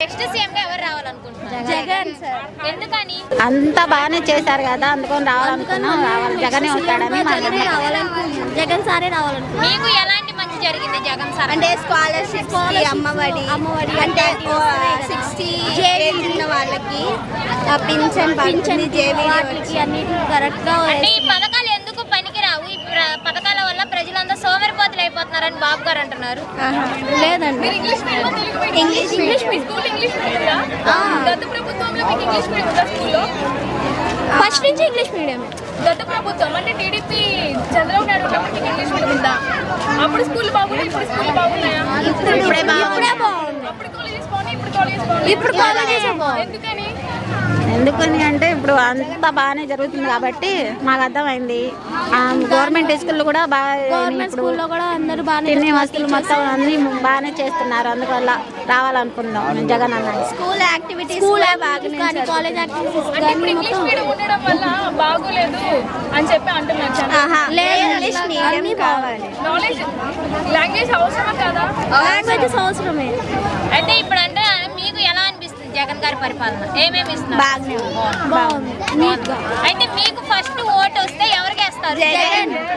Next CM గా ఎవరు రావాలనుకుంటున్నారు? Jagan sir. ఎందుకని? అంతా బాగానే చేశారు కదా, అందుకని రావాలనుకున్నాం. జగనే వస్తాడని జగన్ సారే రావాలనుకున్నాం. మీకు ఎలాంటి మంచి జరిగింది జగన్ సార్? అంటే స్కాలర్షిప్, అమ్మఒడి అంటే 60 ఉన్న వాళ్ళకి పింఛన్ వాటికి అన్నిటికీ కరెక్ట్ గా అంటే ఈ పథకాలు ఎందుకు పనికిరావు? ఈ పథకాల వల్ల ప్రజలంతా సోమరిపోతులు అయిపోతున్నారని బాబు గారు అంటున్నారు. లేదండి. ఫస్ట్ నుంచి ఇంగ్లీష్ మీడియం. గత ప్రభుత్వం అంటే టీడీపీ చంద్రబాబు నాయుడు ఉన్నప్పుడు ఇంగ్లీష్ మీడియం ఉందా? అప్పుడు స్కూల్ బాగున్నాయి, ఇప్పుడు స్కూల్ బాగున్నాయా? ఇప్పుడే బాగుంది. అప్పుడు కాలేజెస్ బాగున్నాయి, ఇప్పుడు కాలేజెస్ బాగున్నాయి. ఇప్పుడు కాలేజెస్ ఎందుకని? ఎందుకని అంటే ఇప్పుడు అంతా బాగానే జరుగుతుంది కాబట్టి మాకు అర్థమైంది. గవర్నమెంట్ స్కూల్లో కూడా బాగా, స్కూల్లో కూడా అందరూ బాగా తినే వస్తువులు మొత్తం అన్ని బాగానే చేస్తున్నారు. అందువల్ల రావాలనుకుందాం మేము జగన్ అన్న. స్కూల్ యాక్టివిటీస్ కానీ కాలేజ్ యాక్టివిటీస్ అంటే ఇప్పుడు ఇంగ్లీష్ మీడియం ఉండడం వల్ల బాగోలేదు అని చెప్పి అంటున్నారు. ఇంగ్లీష్ మీడియం కావాలి. నాలెడ్జ్ లాంగ్వేజ్ అవసరమా కదా? లాంగ్వేజెస్ అవసరమే. అయితే ఇప్పుడు అంటే మీకు ఎలా అనిపిస్తుంది జగన్ గారి పరిపాలన? ఏమేమి ఇస్తున్నారు? బాగుంది. అయితే మీకు ఫస్ట్ ఓటు వస్తే ఎవరికి వేస్తారు? జగన్.